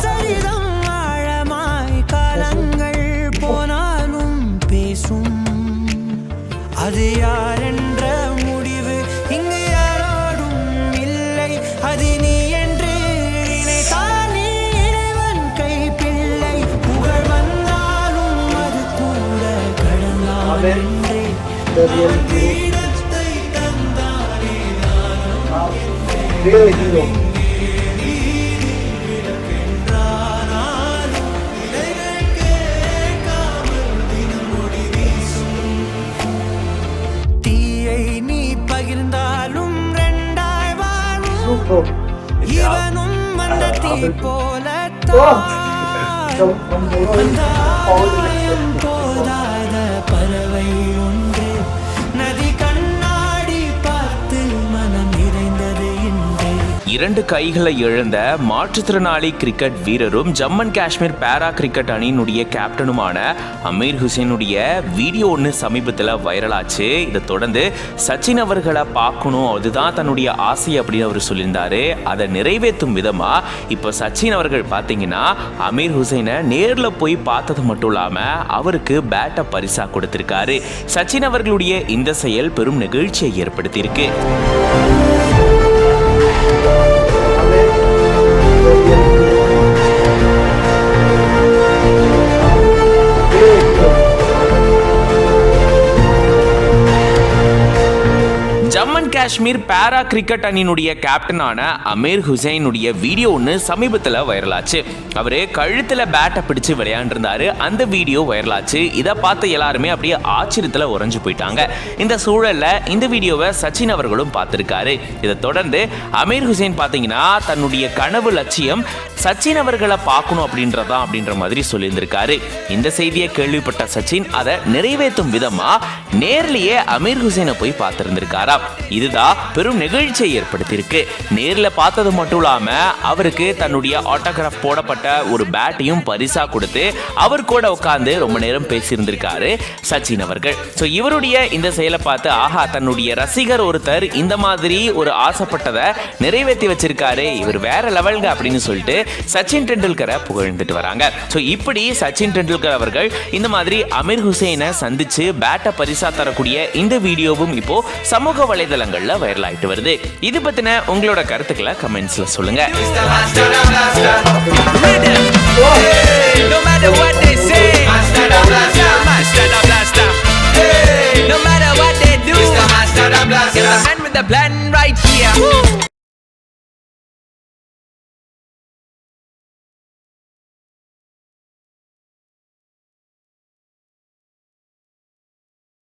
சரிதம் ஆழமாய் காலங்கள் போனாலும் பேசும். அது யாரென்ற முடிவு இங்கு யாரோடும் இல்லை. அது நீ என்று நினைத்தால் நீ இறைவன் கை பிள்ளை. புகழ் வந்தாலும் அது கூட கடந்தால் என்றே இடத்தை தந்தானே பகிர்ந்தாலும் ரெண்டாய் வாழும். இவனும் அந்த தீ போலத்தான் போதாத பறவை ஒன்று. நதி கண்ணாடி பார்த்து மனம் நிறைந்தது என்று. 2 கைகளை இழந்த மாற்றுத்திறனாளி கிரிக்கெட் வீரரும் ஜம்மு அண்ட் காஷ்மீர் பேரா கிரிக்கெட் அணியினுடைய கேப்டனுமான அமீர் ஹுசைனுடைய வீடியோ ஒன்று சமீபத்தில் வைரலாச்சு. இதை தொடர்ந்து சச்சின் அவர்களை பார்க்கணும், அதுதான் தன்னுடைய ஆசை அப்படின்னு அவர் சொல்லியிருந்தாரு. அதை நிறைவேற்றும் விதமாக இப்போ சச்சின் அவர்கள் பார்த்தீங்கன்னா அமீர் ஹுசைனை நேரில் போய் பார்த்தது மட்டும் இல்லாமல் அவருக்கு பேட்டை பரிசாக கொடுத்திருக்காரு. சச்சின் அவர்களுடைய இந்த செயல் பெரும் நெகிழ்ச்சியை ஏற்படுத்தியிருக்கு. ஜம்மு அண்ட் காஷ்மீர் பேரா கிரிக்கெட் அணியினுடைய கேப்டனான அமீர் ஹுசைனுடைய வீடியோ ஒன்று சமீபத்தில் வைரலாச்சு. அவரு கழுத்தில் பேட்டை பிடிச்சு விளையாண்டுருந்தாரு. அந்த வீடியோ வைரலாச்சு. இதை பார்த்த எல்லாருமே அப்படியே ஆச்சரியத்தில் உறைஞ்சு போயிட்டாங்க. இந்த சூழல்ல இந்த வீடியோவை சச்சின் அவர்களும் பார்த்திருக்காரு. இதை தொடர்ந்து அமீர் ஹுசைன் பார்த்தீங்கன்னா தன்னுடைய கனவு லட்சியம் சச்சின் அவர்களை பார்க்கணும் அப்படின்ற மாதிரி சொல்லியிருந்திருக்காரு. இந்த செய்தியை கேள்விப்பட்ட சச்சின் அதை நிறைவேற்றும் விதமா நேர்லயே அமீர் ஹுசைனை போய் பார்த்திருந்திருக்காரா. இதுதான் பெரும் நெகிழ்ச்சியை ஏற்படுத்தியிருக்கு. நேரில் பார்த்தது மட்டும் இல்லாம அவருக்கு தன்னுடைய ஆட்டோகிராஃப் போடப்பட்ட ஒரு பேட்டையும் பரிசா கொடுத்து அவர் கூட உட்கார்ந்து ரொம்ப நேரம் பேசியிருந்திருக்காரு சச்சின் அவர்கள். ஸோ இவருடைய இந்த செயலை பார்த்து ஆஹா, தன்னுடைய ரசிகர் ஒருத்தர் இந்த மாதிரி ஒரு ஆசைப்பட்டதை நிறைவேற்றி வச்சிருக்காரு, இவர் வேற லெவல்ங்க அப்படின்னு சொல்லிட்டு சச்சின் டெண்டுல்கரை புகழ்ந்துட்டு வராங்க. ஸோ இப்படி சச்சின் டெண்டுல்கர் அவர்கள் இந்த மாதிரி அமீர் ஹுசைனை சந்திச்சு பேட்டை பரிசா தரக்கூடிய இந்த வீடியோவும் இப்போ சமூக வலைதளங்கள்ல வைரல் ஆயிட்டு வருது. இது பத்தின உங்களோட கருத்துக்களை கமெண்ட்ஸ்ல சொல்லுங்க. No matter what they do, it's the master blaster. With the plan right here.